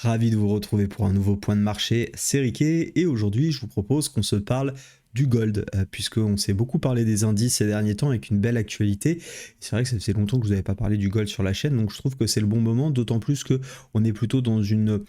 Ravi de vous retrouver pour un nouveau point de marché, c'est Riquet et aujourd'hui je vous propose qu'on se parle du gold, puisqu'on s'est beaucoup parlé des indices ces derniers temps avec une belle actualité. C'est vrai que ça faisait longtemps que je vous avais pas parlé du gold sur la chaîne, donc je trouve que c'est le bon moment, d'autant plus que on est plutôt dans une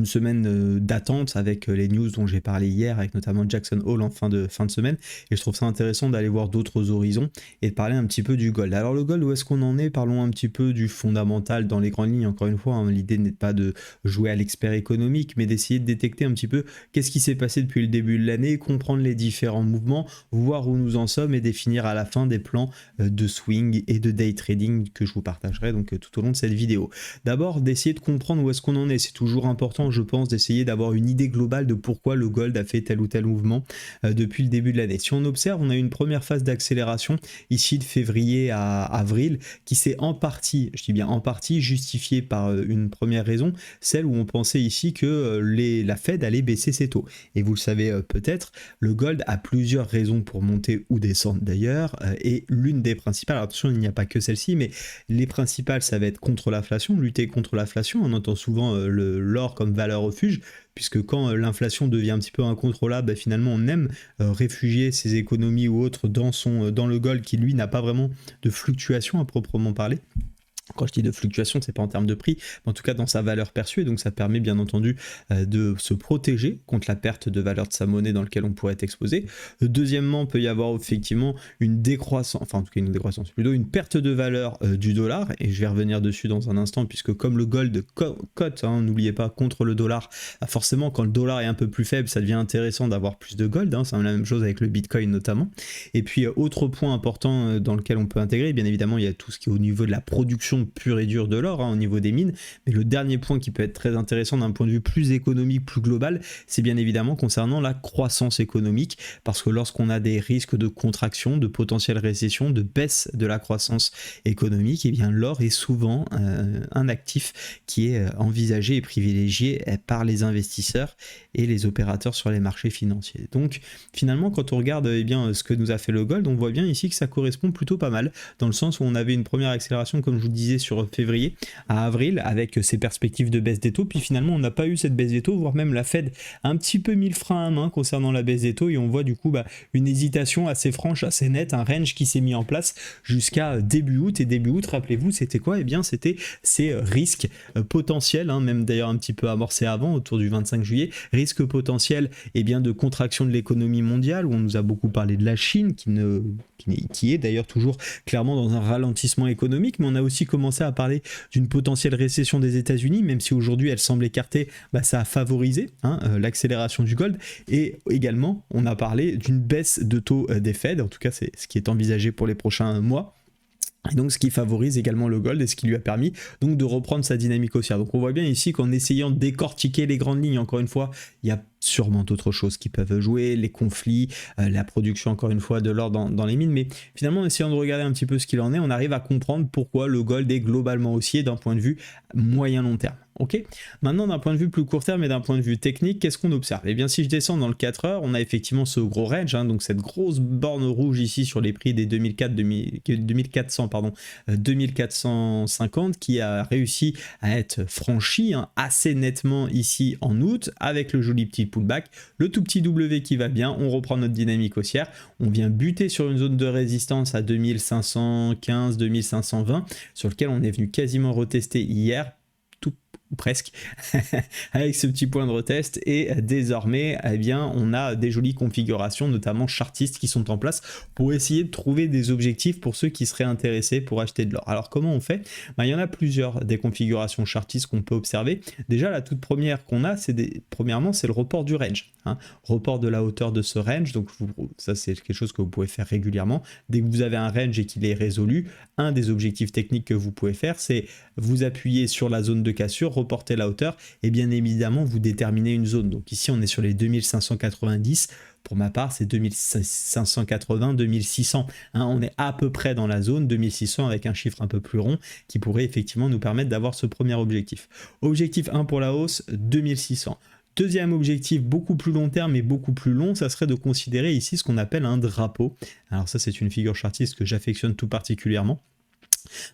semaine d'attente avec les news dont j'ai parlé hier, avec notamment Jackson Hole en fin de semaine, et je trouve ça intéressant d'aller voir d'autres horizons et de parler un petit peu du gold. Alors le gold, où est-ce qu'on en est? Parlons un petit peu du fondamental dans les grandes lignes, encore une fois, hein, l'idée n'est pas de jouer à l'expert économique, mais d'essayer de détecter un petit peu qu'est-ce qui s'est passé depuis le début de l'année, comprendre les différents mouvements, voir où nous en sommes et définir à la fin des plans de swing et de day trading que je vous partagerai donc tout au long de cette vidéo. D'abord, d'essayer de comprendre où est-ce qu'on en est. C'est toujours important, je pense, d'essayer d'avoir une idée globale de pourquoi le gold a fait tel ou tel mouvement depuis le début de l'année. Si on observe, on a eu une première phase d'accélération ici de février à avril qui s'est en partie, je dis bien en partie, justifiée par une première raison, celle où on pensait ici que la Fed allait baisser ses taux. Et vous le savez peut-être, le gold a plusieurs raisons pour monter ou descendre d'ailleurs, et l'une des principales, alors attention il n'y a pas que celle-ci, mais les principales ça va être contre l'inflation, lutter contre l'inflation. On entend souvent l'or comme valeur refuge, puisque quand l'inflation devient un petit peu incontrôlable, bah, finalement on aime réfugier ses économies ou autres dans le gold qui lui n'a pas vraiment de fluctuation à proprement parler. Quand je dis de fluctuation, c'est pas en termes de prix, mais en tout cas dans sa valeur perçue, et donc ça permet bien entendu de se protéger contre la perte de valeur de sa monnaie dans laquelle on pourrait être exposé. Deuxièmement, il peut y avoir effectivement une décroissance, enfin en tout cas une décroissance, plutôt une perte de valeur du dollar, et je vais revenir dessus dans un instant, puisque comme le gold cote, hein, n'oubliez pas, contre le dollar, forcément quand le dollar est un peu plus faible, ça devient intéressant d'avoir plus de gold, hein, c'est la même chose avec le bitcoin notamment. Et puis autre point important dans lequel on peut intégrer, bien évidemment il y a tout ce qui est au niveau de la production pure et dure de l'or, hein, au niveau des mines, mais le dernier point qui peut être très intéressant d'un point de vue plus économique, plus global, c'est bien évidemment concernant la croissance économique, parce que lorsqu'on a des risques de contraction, de potentielle récession, de baisse de la croissance économique, et bien l'or est souvent un actif qui est envisagé et privilégié par les investisseurs et les opérateurs sur les marchés financiers. Donc finalement quand on regarde bien ce que nous a fait le gold, on voit bien ici que ça correspond plutôt pas mal, dans le sens où on avait une première accélération, comme je vous disais, sur février à avril, avec ces perspectives de baisse des taux, puis finalement on n'a pas eu cette baisse des taux, voire même la Fed a un petit peu mis le frein à main concernant la baisse des taux, et on voit du coup une hésitation assez franche, assez nette, un range qui s'est mis en place jusqu'à début août, et début août, rappelez-vous, c'était quoi? Eh bien c'était ces risques potentiels, hein, même d'ailleurs un petit peu amorcés avant, autour du 25 juillet, risques potentiels de contraction de l'économie mondiale, où on nous a beaucoup parlé de la Chine, qui est d'ailleurs toujours clairement dans un ralentissement économique, mais on a aussi commencé à parler d'une potentielle récession des États-Unis, même si aujourd'hui elle semble écartée, ça a favorisé l'accélération du gold, et également on a parlé d'une baisse de taux des Fed, en tout cas c'est ce qui est envisagé pour les prochains mois. Et donc ce qui favorise également le gold et ce qui lui a permis donc de reprendre sa dynamique haussière. Donc on voit bien ici qu'en essayant de décortiquer les grandes lignes, encore une fois, il y a sûrement d'autres choses qui peuvent jouer, les conflits, la production encore une fois de l'or dans les mines, mais finalement en essayant de regarder un petit peu ce qu'il en est, on arrive à comprendre pourquoi le gold est globalement haussier d'un point de vue moyen-long terme. Ok. Maintenant d'un point de vue plus court terme et d'un point de vue technique, qu'est-ce qu'on observe? Eh bien si je descends dans le 4 heures, on a effectivement ce gros range, hein, donc cette grosse borne rouge ici sur les prix des 2450 qui a réussi à être franchi assez nettement ici en août, avec le joli petit pullback, le tout petit W qui va bien, on reprend notre dynamique haussière, on vient buter sur une zone de résistance à 2515, 2520, sur lequel on est venu quasiment retester hier, presque, avec ce petit point de retest, et désormais on a des jolies configurations, notamment chartistes, qui sont en place pour essayer de trouver des objectifs pour ceux qui seraient intéressés pour acheter de l'or. Alors comment on fait? Il y en a plusieurs des configurations chartistes qu'on peut observer. Déjà la toute première qu'on a, premièrement c'est le report du range, report de la hauteur de ce range, donc ça c'est quelque chose que vous pouvez faire régulièrement. Dès que vous avez un range et qu'il est résolu, un des objectifs techniques que vous pouvez faire, c'est vous appuyer sur la zone de cassure, reporter la hauteur, et bien évidemment vous déterminez une zone. Donc ici on est sur les 2590, pour ma part c'est 2580, 2600, on est à peu près dans la zone 2600 avec un chiffre un peu plus rond qui pourrait effectivement nous permettre d'avoir ce premier objectif. Objectif 1 pour la hausse, 2600. Deuxième objectif, beaucoup plus long terme et beaucoup plus long, ça serait de considérer ici ce qu'on appelle un drapeau. Alors ça c'est une figure chartiste que j'affectionne tout particulièrement.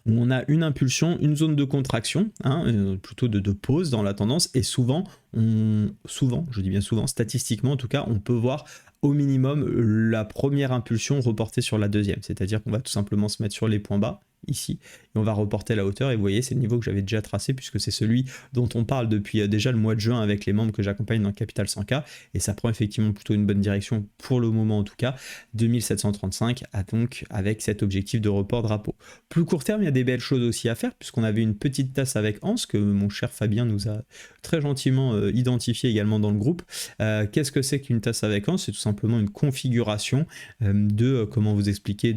où on a une impulsion, une zone de contraction, hein, plutôt de pause dans la tendance, et souvent, je dis bien souvent, statistiquement en tout cas, on peut voir au minimum la première impulsion reportée sur la deuxième, c'est-à-dire qu'on va tout simplement se mettre sur les points bas, ici, et on va reporter la hauteur, et vous voyez c'est le niveau que j'avais déjà tracé puisque c'est celui dont on parle depuis déjà le mois de juin avec les membres que j'accompagne dans Capital 100K, et ça prend effectivement plutôt une bonne direction pour le moment en tout cas, 2735 donc avec cet objectif de report drapeau. Plus court terme, il y a des belles choses aussi à faire puisqu'on avait une petite tasse avec Hans que mon cher Fabien nous a très gentiment identifié également dans le groupe. Qu'est-ce que c'est qu'une tasse avec Hans? C'est tout simplement une configuration comment vous expliquer,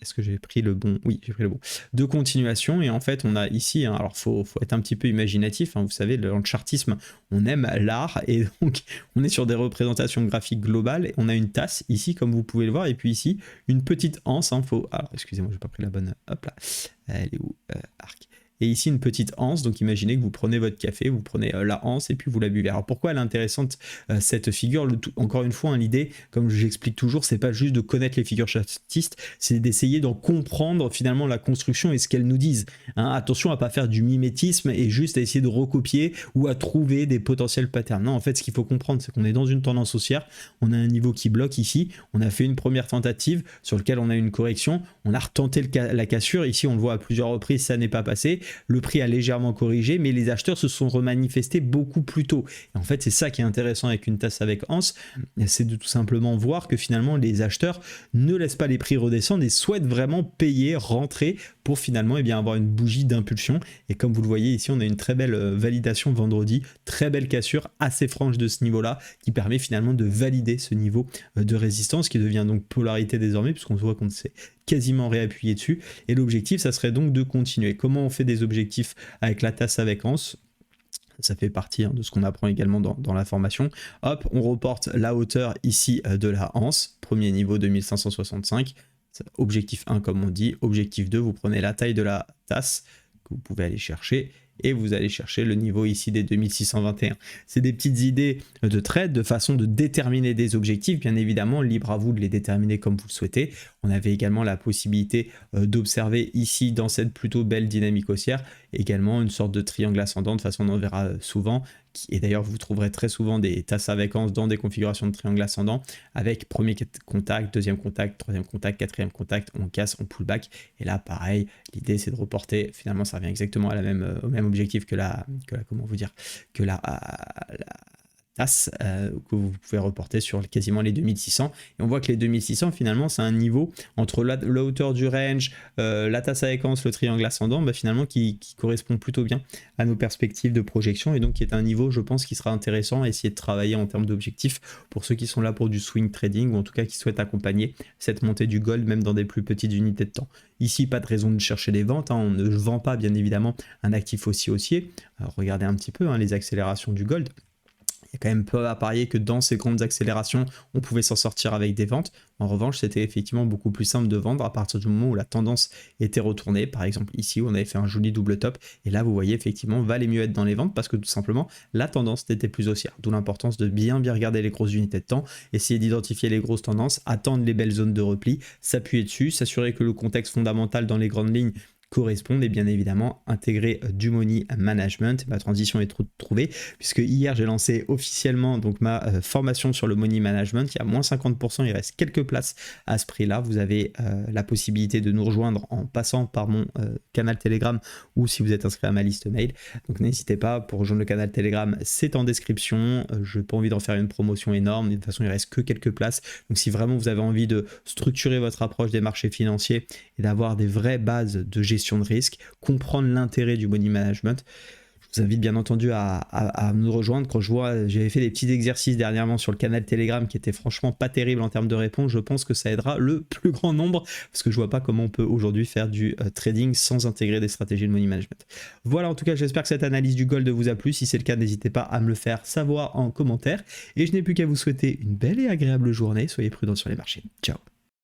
est-ce que j'ai pris le bon? Oui, j'ai pris le bon. De continuation, et en fait, on a ici, hein, alors faut être un petit peu imaginatif, hein, vous savez, dans le chartisme, on aime l'art, et donc on est sur des représentations graphiques globales, et on a une tasse ici, comme vous pouvez le voir, et puis ici, une petite anse, hein, alors, excusez-moi, j'ai pas pris la bonne, hop là, elle est où? Arc. Et ici une petite anse, donc imaginez que vous prenez votre café, vous prenez la anse et puis vous la buvez. Alors pourquoi elle est intéressante cette figure? Encore une fois, hein, l'idée, comme j'explique toujours, c'est pas juste de connaître les figures chartistes, c'est d'essayer d'en comprendre finalement la construction et ce qu'elles nous disent. Hein, attention à pas faire du mimétisme et juste à essayer de recopier ou à trouver des potentiels patterns. Non, en fait, ce qu'il faut comprendre, c'est qu'on est dans une tendance haussière, on a un niveau qui bloque ici, on a fait une première tentative sur laquelle on a une correction, on a retenté la cassure, ici on le voit à plusieurs reprises, ça n'est pas passé. Le prix a légèrement corrigé, mais les acheteurs se sont remanifestés beaucoup plus tôt. Et en fait, c'est ça qui est intéressant avec une tasse avec Hans, c'est de tout simplement voir que finalement, les acheteurs ne laissent pas les prix redescendre et souhaitent vraiment payer, rentrer pour finalement avoir une bougie d'impulsion. Et comme vous le voyez ici, on a une très belle validation vendredi, très belle cassure, assez franche de ce niveau-là, qui permet finalement de valider ce niveau de résistance qui devient donc polarité désormais, puisqu'on voit qu'on s'est quasiment réappuyer dessus, et l'objectif ça serait donc de continuer. Comment on fait des objectifs avec la tasse avec Hans? Ça fait partie de ce qu'on apprend également dans la formation. Hop, on reporte la hauteur ici de la Hans, premier niveau 2565, objectif 1 comme on dit, objectif 2, vous prenez la taille de la tasse que vous pouvez aller chercher, et vous allez chercher le niveau ici des 2621. C'est des petites idées de trade, de façon de déterminer des objectifs, bien évidemment, libre à vous de les déterminer comme vous le souhaitez. On avait également la possibilité d'observer ici, dans cette plutôt belle dynamique haussière, également une sorte de triangle ascendant, de façon on en verra souvent, et d'ailleurs vous trouverez très souvent des tasses avec Hans dans des configurations de triangle ascendant, avec premier contact, deuxième contact, troisième contact, quatrième contact, on casse, on pull back, et là pareil, l'idée c'est de reporter, finalement ça revient exactement à au même objectif que la tasse que vous pouvez reporter sur quasiment les 2600, et on voit que les 2600 finalement c'est un niveau entre la hauteur du range, la tasse avec Hans, le triangle ascendant, finalement qui correspond plutôt bien à nos perspectives de projection, et donc qui est un niveau, je pense, qui sera intéressant à essayer de travailler en termes d'objectifs pour ceux qui sont là pour du swing trading, ou en tout cas qui souhaitent accompagner cette montée du gold même dans des plus petites unités de temps. Ici, pas de raison de chercher des ventes, hein, on ne vend pas bien évidemment un actif aussi haussier. Alors, regardez un petit peu les accélérations du gold. Il y a quand même peu à parier que dans ces grandes accélérations, on pouvait s'en sortir avec des ventes. En revanche, c'était effectivement beaucoup plus simple de vendre à partir du moment où la tendance était retournée. Par exemple, ici, où on avait fait un joli double top. Et là, vous voyez, effectivement, valait mieux être dans les ventes parce que tout simplement, la tendance n'était plus haussière. D'où l'importance de bien regarder les grosses unités de temps, essayer d'identifier les grosses tendances, attendre les belles zones de repli, s'appuyer dessus, s'assurer que le contexte fondamental dans les grandes lignes correspondent, et bien évidemment intégrer du money management. Ma transition est trouvée puisque hier j'ai lancé officiellement donc ma formation sur le money management. Il y a moins 50%, il reste quelques places à ce prix là. Vous avez la possibilité de nous rejoindre en passant par mon canal Telegram, ou si vous êtes inscrit à ma liste mail, donc n'hésitez pas. Pour rejoindre le canal Telegram, c'est en description. Je n'ai pas envie d'en faire une promotion énorme, de toute façon il reste que quelques places, donc si vraiment vous avez envie de structurer votre approche des marchés financiers et d'avoir des vraies bases de gestion de risque, comprendre l'intérêt du money management, je vous invite bien entendu à nous rejoindre. Quand je vois, j'avais fait des petits exercices dernièrement sur le canal Telegram qui étaient franchement pas terribles en termes de réponse. Je pense que ça aidera le plus grand nombre, parce que je vois pas comment on peut aujourd'hui faire du trading sans intégrer des stratégies de money management. Voilà, en tout cas j'espère que cette analyse du gold vous a plu. Si c'est le cas, n'hésitez pas à me le faire savoir en commentaire, et je n'ai plus qu'à vous souhaiter une belle et agréable journée. Soyez prudents sur les marchés. Ciao.